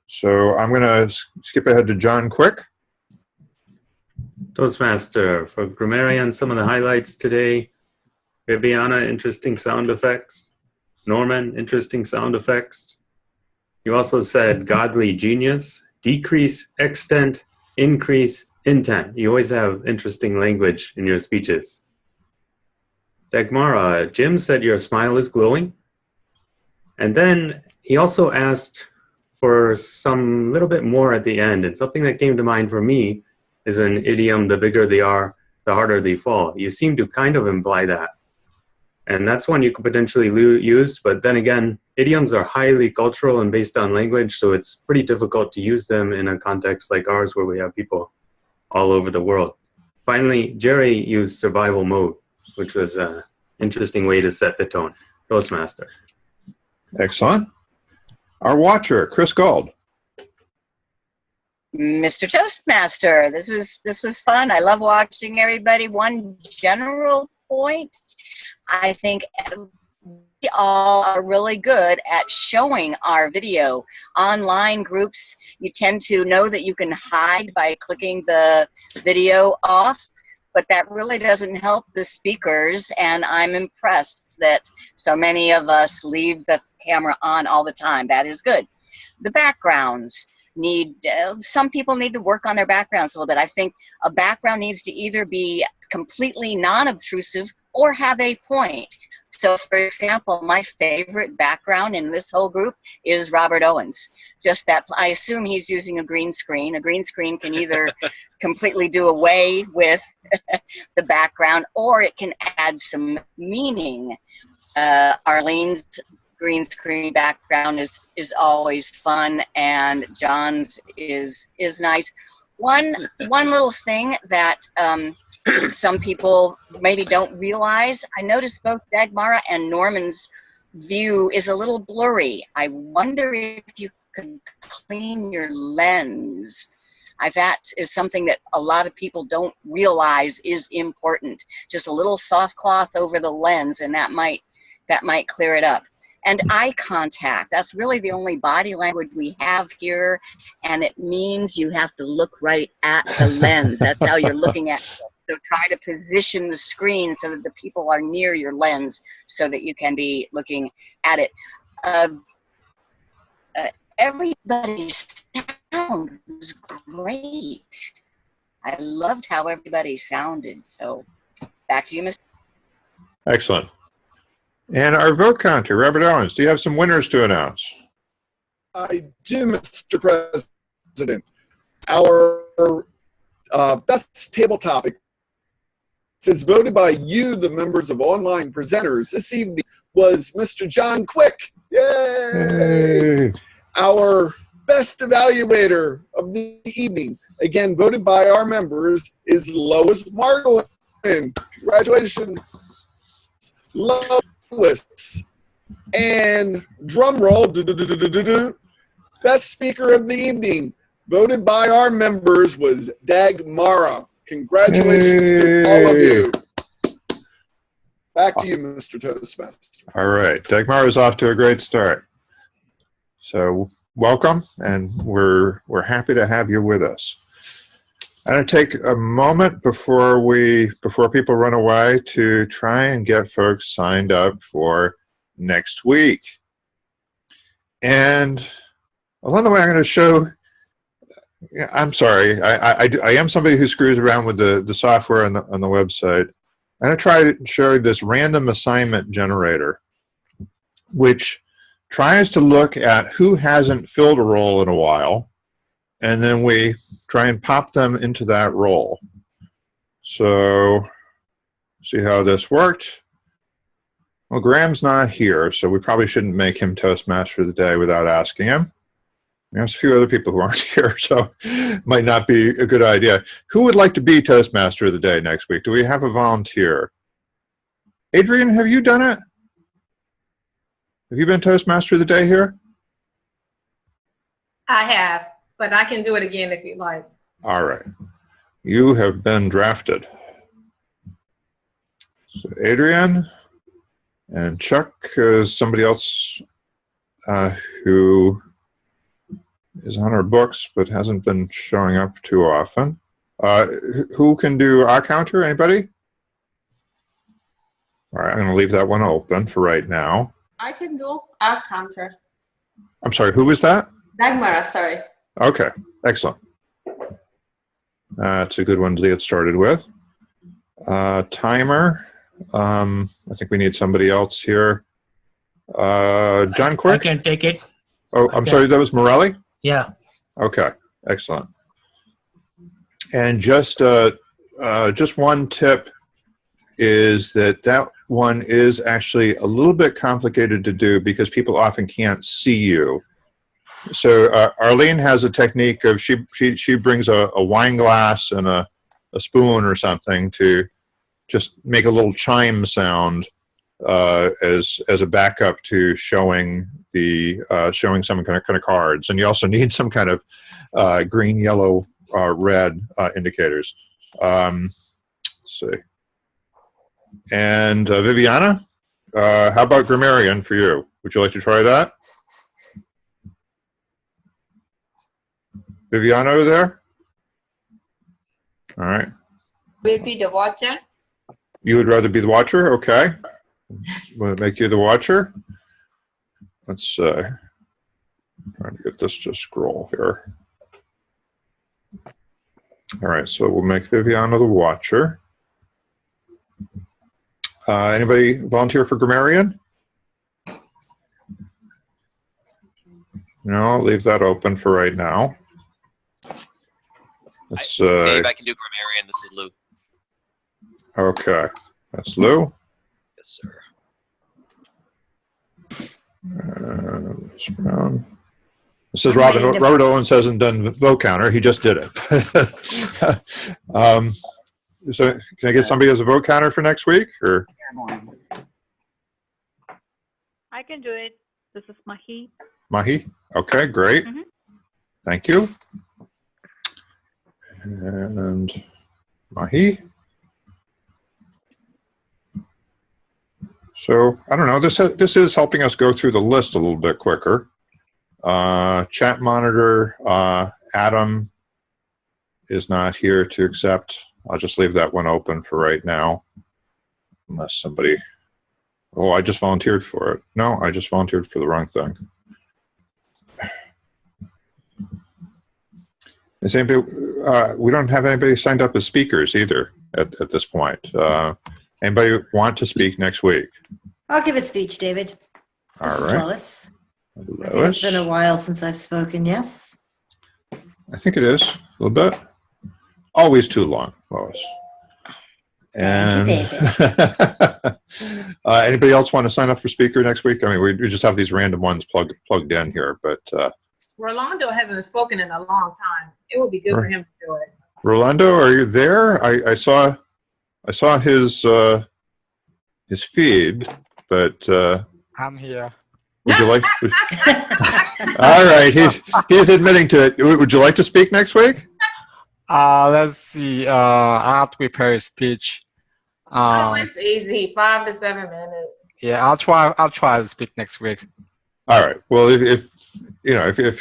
So I'm going to skip ahead to John Quick. Toastmaster, for grammarian, some of the highlights today. Viviana, interesting sound effects. Norman, interesting sound effects. You also said godly genius, decrease, extent, increase, intent. You always have interesting language in your speeches. Dagmara, Jim said your smile is glowing. And then he also asked for some little bit more at the end. And something that came to mind for me is an idiom, the bigger they are, the harder they fall. You seem to kind of imply that. And that's one you could potentially use. But then again, idioms are highly cultural and based on language. So it's pretty difficult to use them in a context like ours where we have people all over the world. Finally, Jerry used survival mode, which was an interesting way to set the tone. Toastmaster. Excellent. Our watcher, Chris Gold. Mr. Toastmaster, this was fun. I love watching everybody. One general point, I think we all are really good at showing our video. Online groups, you tend to know that you can hide by clicking the video off, but that really doesn't help the speakers, and I'm impressed that so many of us leave the camera on all the time. That is good. The backgrounds need, some people need to work on their backgrounds a little bit. I think a background needs to either be completely non-obtrusive or have a point. So, for example, my favorite background in this whole group is Robert Owens. Just that, I assume he's using a green screen. A green screen can either completely do away with the background, or it can add some meaning. Arlene's green screen background is always fun, and John's is nice. One little thing that some people maybe don't realize, I noticed both Dagmara and Norman's view is a little blurry. I wonder if you could clean your lens. That is something that a lot of people don't realize is important. Just a little soft cloth over the lens, and that might clear it up. And eye contact, that's really the only body language we have here, and it means you have to look right at the lens. That's how you're looking at it. So try to position the screen so that the people are near your lens so that you can be looking at it. Everybody's sound was great. I loved how everybody sounded. So back to you, Mr. Excellent. And our vote counter, Robert Owens, do you have some winners to announce? I do, Mr. President. Our best table topic, as voted by you, the members of online presenters this evening, was Mr. John Quick. Yay! Our best evaluator of the evening, again voted by our members, is Lois Margolin. Congratulations, Lois. And drum roll, best speaker of the evening, voted by our members, was Dagmara. Congratulations to all of you. Back to you, Mr. Toastmaster. All right. Dagmar is off to a great start. So welcome, and we're happy to have you with us. I'm going to take a moment before people run away to try and get folks signed up for next week. And along the way, I'm going to show. I'm sorry. I am somebody who screws around with the software on the website. I'm going to try to show this random assignment generator, which tries to look at who hasn't filled a role in a while, and then we try and pop them into that role. So, see how this worked. Well, Graham's not here, so we probably shouldn't make him Toastmaster of the day without asking him. There's a few other people who aren't here, so it might not be a good idea. Who would like to be Toastmaster of the day next week? Do we have a volunteer? Adrian, have you done it? Have you been Toastmaster of the day here? I have, but I can do it again if you like. All right. You have been drafted. So Adrian and Chuck is somebody else who is on our books but hasn't been showing up too often. Who can do our counter? Anybody? All right, I'm going to leave that one open for right now. I can do our counter. I'm sorry, who was that? Dagmar, sorry. Okay, excellent. That's a good one to get started with. Timer. I think we need somebody else here. John Quick? I can take it. Oh, I'm sorry, that was Morelli? Yeah. Okay, excellent. And just one tip is that one is actually a little bit complicated to do because people often can't see you. So Arlene has a technique of she brings a wine glass and a spoon or something to just make a little chime sound as a backup to showing some kind of cards. And you also need some kind of green, yellow, red indicators. Let's see. And Viviana, how about Grammarian for you? Would you like to try that? Viviana over there? All right. Will be the watcher. You would rather be the watcher? Okay. Will it make you the watcher? Let's trying to get this to scroll here. All right, so we'll make Viviana the watcher. Anybody volunteer for Grammarian? No, I'll leave that open for right now. Let's, Dave, I can do Grammarian. This is Lou. Okay, that's Lou. Yes, sir. This is Robert Owens hasn't done vote counter. He just did it. So can I get somebody as a vote counter for next week? Or I can do it. This is Mahi. Mahi? Okay, great. Mm-hmm. Thank you. And Mahi. So I don't know. This is helping us go through the list a little bit quicker. Chat monitor. Adam is not here to accept. I'll just leave that one open for right now, unless somebody. Oh, I just volunteered for it. No, I just volunteered for the wrong thing. Is anybody, we don't have anybody signed up as speakers either at this point. Anybody want to speak next week? I'll give a speech, David. This All is right. Lois. I think it's Lois. been a while since I've spoken, yes? I think it is a little bit. Always too long, Lois. And Thank you, David. Anybody else want to sign up for speaker next week? I mean, we just have these random ones plugged in here, but Rolando hasn't spoken in a long time. It would be good for him to do it. Rolando, are you there? I saw his feed, but I'm here. would you like? All right, he's admitting to it. Would you like to speak next week? Let's see. I have to prepare a speech. Oh, it's easy. 5 to 7 minutes. Yeah, I'll try to speak next week. All right. Well, if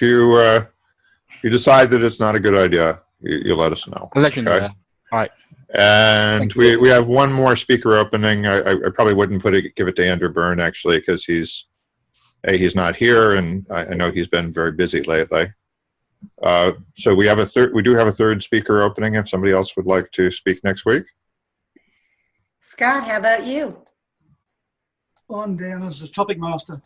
you decide that it's not a good idea, you let us know. I'll let you know. Yeah. All right. And we have one more speaker opening. I probably wouldn't give it to Andrew Byrne actually because he's not here, and I know he's been very busy lately. So we do have a third speaker opening if somebody else would like to speak next week. Scott, how about you? I'm down as a topic master.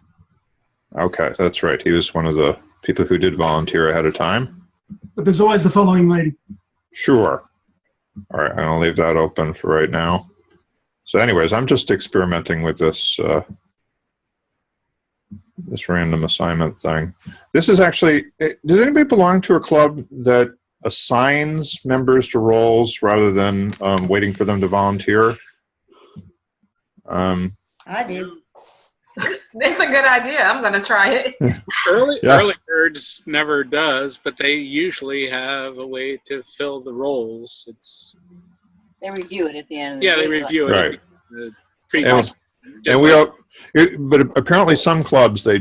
Okay, that's right. He was one of the people who did volunteer ahead of time. But there's always the following meeting. Sure. All right, I'm going to leave that open for right now. So anyways, I'm just experimenting with this this random assignment thing. This is actually, does anybody belong to a club that assigns members to roles rather than waiting for them to volunteer? I do. That's a good idea. I'm going to try it. Early Birds never does, but they usually have a way to fill the roles. They review it at the end of the Yeah, day. they review it. Right. And we all, but apparently some clubs they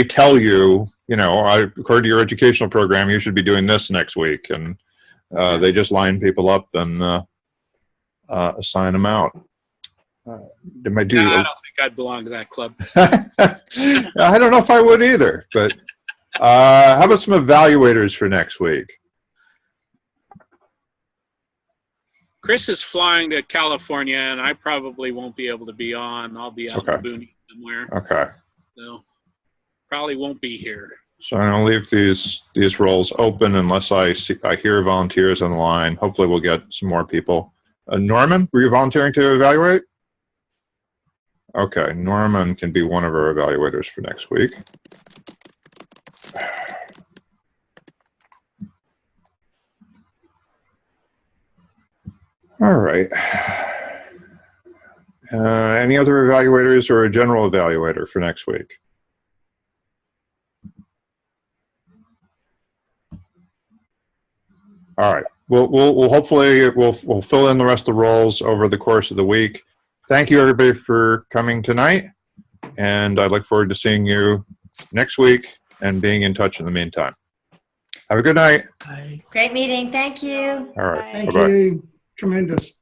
tell you, you know, according to your educational program, you should be doing this next week, and they just line people up and assign them out. I don't think I'd belong to that club. I don't know if I would either, but how about some evaluators for next week? Chris is flying to California, and I probably won't be able to be on. I'll be out in the boonies somewhere. Okay. So probably won't be here. So I'm going to leave these roles open unless I hear volunteers on the line. Hopefully we'll get some more people. Norman, were you volunteering to evaluate? Okay, Norman can be one of our evaluators for next week. All right. Any other evaluators or a general evaluator for next week? All right. We'll hopefully we'll fill in the rest of the roles over the course of the week. Thank you, everybody, for coming tonight, and I look forward to seeing you next week and being in touch in the meantime. Have a good night. Great meeting. Thank you. All right. Thank Bye-bye. you. Tremendous.